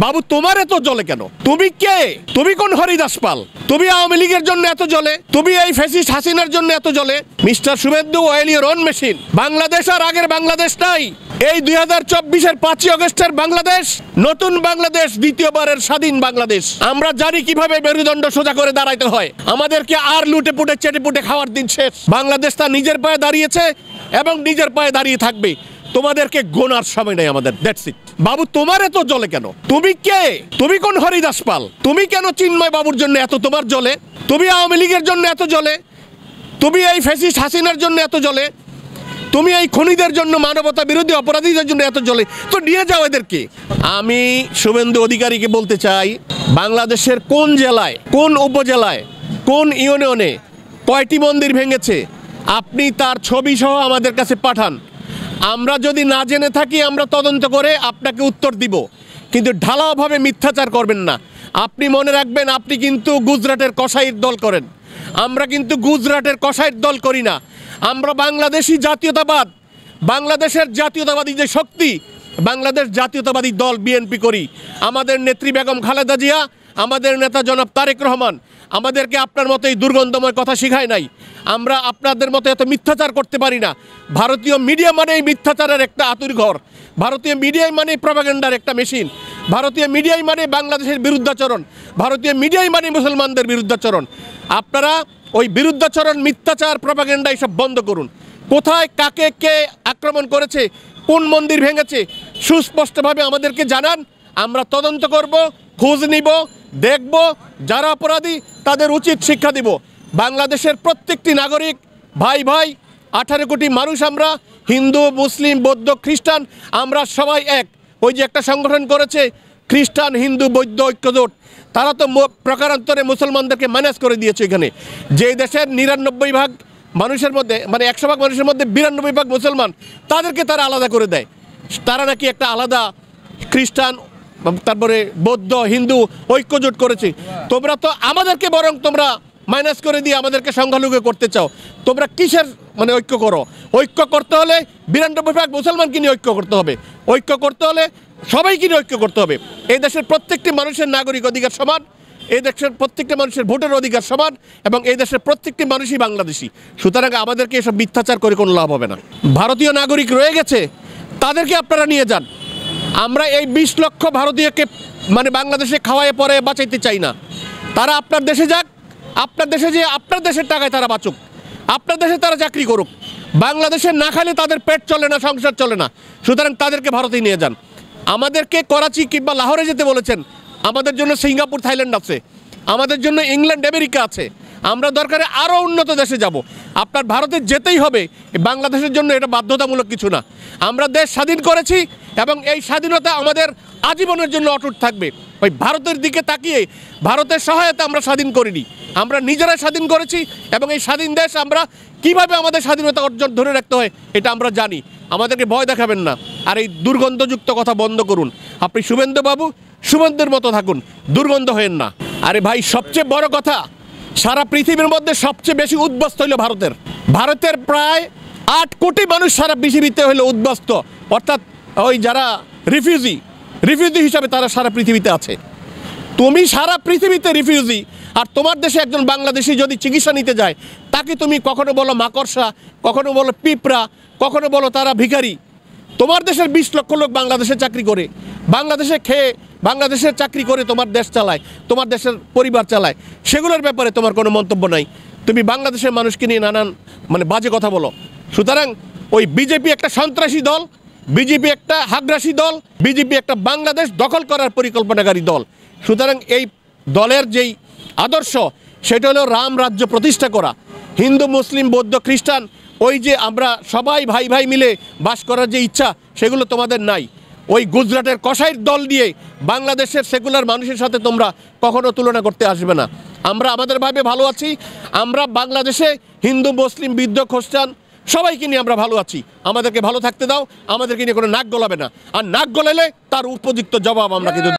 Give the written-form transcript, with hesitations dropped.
বাবু তোমার এত জ্বলে কেন? তুমি কে? তুমি কোন হরিদাস পাল? তুমি আওয়ামী লীগের জন্য এত জ্বলে? তুমি এই ফ্যাসিস্ট হাসিনার জন্য এত জ্বলে? Mister Suvendu, oil your own machine. Bangladesh আর আগের বাংলাদেশ নাই। এই 2024-এর 5ই আগস্টের বাংলাদেশ নতুন বাংলাদেশ, দ্বিতীয়বারের স্বাধীন বাংলাদেশ। আমরা জানি কিভাবে মেরুদণ্ড সোজা করে দাঁড়াইতে হয়। আমাদেরকে আর লুটে পুটে চেটে পুটে খাওয়ার দিন শেষ। বাংলাদেশ তার নিজের পায়ে দাঁড়িয়েছে এবং নিজের পায়ে দাঁড়িয়ে থাকবে। তোমাদেরকে গোনার সময় নেই আমাদের। That's it. বাবু তোমার এত জ্বলে কেন? তুমি কে? তুমি কোন হরিদাস পাল? তুমি কেন চিন্ময় বাবুর জন্য এত তোমার জ্বলে? তুমি আওয়ামী লীগের জন্য এত জ্বলে? তুমি এই ফ্যাসিস্ট হাসিনার জন্য এত জ্বলে? তুমি এই খুনিদের জন্য, মানবতা বিরোধী অপরাধীদের জন্য এত জ্বলে? তো নিয়ে যাও এদেরকে। আমি শুভেন্দু অধিকারীকে বলতে চাই, বাংলাদেশের কোন জেলায়, কোন উপজেলায়, কোন ইউনিয়নে কয়টি মন্দির ভেঙেছে আপনি তার ছবি সহ আমাদের কাছে পাঠান। আমরা যদি না জেনে থাকি আমরা তদন্ত করে আপনাকে উত্তর দিব, কিন্তু ঢালাওভাবে মিথ্যাচার করবেন না। আপনি মনে রাখবেন, আপনি কিন্তু গুজরাটের কসাইয়ের দল করেন। আমরা কিন্তু গুজরাটের কসাইয়ের দল করি না। আমরা বাংলাদেশি জাতীয়তাবাদ, বাংলাদেশের জাতীয়তাবাদী যে শক্তি, বাংলাদেশ জাতীয়তাবাদী দল বিএনপি করি। আমাদের নেত্রী বেগম খালেদা জিয়া, আমাদের নেতা জনাব তারেক রহমান আমাদেরকে আপনার মতো এই দুর্গন্ধময় কথা শিখায় নাই। আমরা আপনাদের মতো এত মিথ্যাচার করতে পারি না। ভারতীয় মিডিয়া মানেই মিথ্যাচারের একটা আতুরঘর। ভারতীয় মিডিয়াই মানে প্রপাগান্ডার একটা মেশিন। ভারতীয় মিডিয়াই মানে বাংলাদেশের বিরুদ্ধাচরণ। ভারতীয় মিডিয়াই মানে মুসলমানদের বিরুদ্ধাচরণ। আপনারা ওই বিরুদ্ধাচরণ, মিথ্যাচার, প্রপাগান্ডা এসব বন্ধ করুন। কোথায় কাকে কে আক্রমণ করেছে, কোন মন্দির ভেঙেছে সুস্পষ্টভাবে আমাদেরকে জানান। আমরা তদন্ত করব, খোঁজ নিব, দেখব, যারা অপরাধী তাদের উচিত শিক্ষা দিব। বাংলাদেশের প্রত্যেকটি নাগরিক ভাই ভাই, 18 কোটি মানুষ আমরা, হিন্দু, মুসলিম, বৌদ্ধ, খ্রিস্টান, আমরা সবাই এক। ওই যে একটা সংগঠন করেছে খ্রিস্টান, হিন্দু, বৌদ্ধ ঐক্যজোট, তারা তো প্রকারান্তরে মুসলমানদেরকে ম্যানেজ করে দিয়েছে। এখানে যে দেশের 99% মানুষের মধ্যে, মানে 100% মানুষের মধ্যে 92% মুসলমান, তাদেরকে তারা আলাদা করে দেয়। তারা নাকি একটা আলাদা খ্রিস্টান, তারপরে বৌদ্ধ, হিন্দু ঐক্যজোট করেছে। তোমরা তো আমাদেরকে বরং তোমরা মাইনাস করে দিয়ে আমাদেরকে সংখ্যালঘু করতে চাও। তোমরা কিসের মানে ঐক্য করো? ঐক্য করতে হলে 92% মুসলমানকে নিয়ে ঐক্য করতে হবে। ঐক্য করতে হলে সবাইকে নিয়ে ঐক্য করতে হবে। এই দেশের প্রত্যেকটি মানুষের নাগরিক অধিকার সমান, এই দেশের প্রত্যেকটি মানুষের ভোটের অধিকার সমান, এবং এই দেশের প্রত্যেকটি মানুষই বাংলাদেশি। সুতরাং আমাদেরকে এসব মিথ্যাচার করে কোনো লাভ হবে না। ভারতীয় নাগরিক রয়ে গেছে, তাদেরকে আপনারা নিয়ে যান। আমরা এই 20 লক্ষ ভারতীয়কে মানে বাংলাদেশে খাওয়ায় পরে বাঁচাইতে চাই না। তারা আপনার দেশে যাক, আপনার দেশে যে আপনার দেশের টাকায় তারা বাঁচুক, আপনার দেশে তারা চাকরি করুক। বাংলাদেশে না খাইলে তাদের পেট চলে না, সংসার চলে না। সুতরাং তাদেরকে ভারতে নিয়ে যান। আমাদেরকে করাচি কিংবা লাহোরে যেতে বলেছেন, আমাদের জন্য সিঙ্গাপুর, থাইল্যান্ড আছে, আমাদের জন্য ইংল্যান্ড, আমেরিকা আছে। আমরা দরকারে আরও উন্নত দেশে যাব। আপনার ভারতে যেতেই হবে, বাংলাদেশের জন্য এটা বাধ্যতামূলক কিছু না। আমরা দেশ স্বাধীন করেছি এবং এই স্বাধীনতা আমাদের আজীবনের জন্য অটুট থাকবে। ওই ভারতের দিকে তাকিয়ে, ভারতের সহায়তা আমরা স্বাধীন করিনি, আমরা নিজেরাই স্বাধীন করেছি। এবং এই স্বাধীন দেশ আমরা কিভাবে আমাদের স্বাধীনতা অর্জন ধরে রাখতে হয় এটা আমরা জানি। আমাদেরকে ভয় দেখাবেন না, আর এই দুর্গন্ধযুক্ত কথা বন্ধ করুন। আপনি শুভেন্দু বাবু শুভেন্দুর মতো থাকুন, দুর্গন্ধ হয়েন না। আরে ভাই, সবচেয়ে বড় কথা, সারা পৃথিবীর মধ্যে সবচেয়ে বেশি উদ্বাস্ত হইল ভারতের। ভারতের প্রায় 8 কোটি মানুষ সারা পৃথিবীতে হইল উদ্বাস্ত, অর্থাৎ ওই যারা রিফিউজি হিসাবে তারা সারা পৃথিবীতে আছে। তুমি সারা পৃথিবীতে রিফিউজি, আর তোমার দেশে একজন বাংলাদেশি যদি চিকিৎসা নিতে যায়, তাকে তুমি কখনো বলো মাকড়সা, কখনো বলো পিঁপড়া, কখনো বলো তারা ভিখারি। তোমার দেশের 20 লক্ষ লোক বাংলাদেশে চাকরি করে, বাংলাদেশে খেয়ে, বাংলাদেশের চাকরি করে তোমার দেশ চালায়, তোমার দেশের পরিবার চালায়। সেগুলোর ব্যাপারে তোমার কোনো মন্তব্য নাই। তুমি বাংলাদেশের মানুষকে নিয়ে নানান মানে বাজে কথা বলো। সুতরাং ওই বিজেপি একটা সন্ত্রাসী দল, বিজেপি একটা হাগ্রাসী দল, বিজেপি একটা বাংলাদেশ দখল করার পরিকল্পনাকারী দল। সুতরাং এই দলের যেই আদর্শ, সেটা হলো রাম রাজ্য প্রতিষ্ঠা করা। হিন্দু, মুসলিম, বৌদ্ধ, খ্রিস্টান, ওই যে আমরা সবাই ভাই ভাই মিলে বাস করার যে ইচ্ছা, সেগুলো তোমাদের নাই। ওই গুজরাটের কসাইয়ের দল দিয়ে বাংলাদেশের সেকুলার মানুষের সাথে তোমরা কখনো তুলনা করতে আসবে না। আমরা আমাদের ভাবে ভালো আছি। আমরা বাংলাদেশে হিন্দু, মুসলিম, বৌদ্ধ, খ্রিস্টান সবাইকে নিয়ে আমরা ভালো আছি। আমাদেরকে ভালো থাকতে দাও, আমাদেরকে নিয়ে কোনো নাক গলাবে না। আর নাক গলালে তার উপযুক্ত জবাব আমরা কিন্তু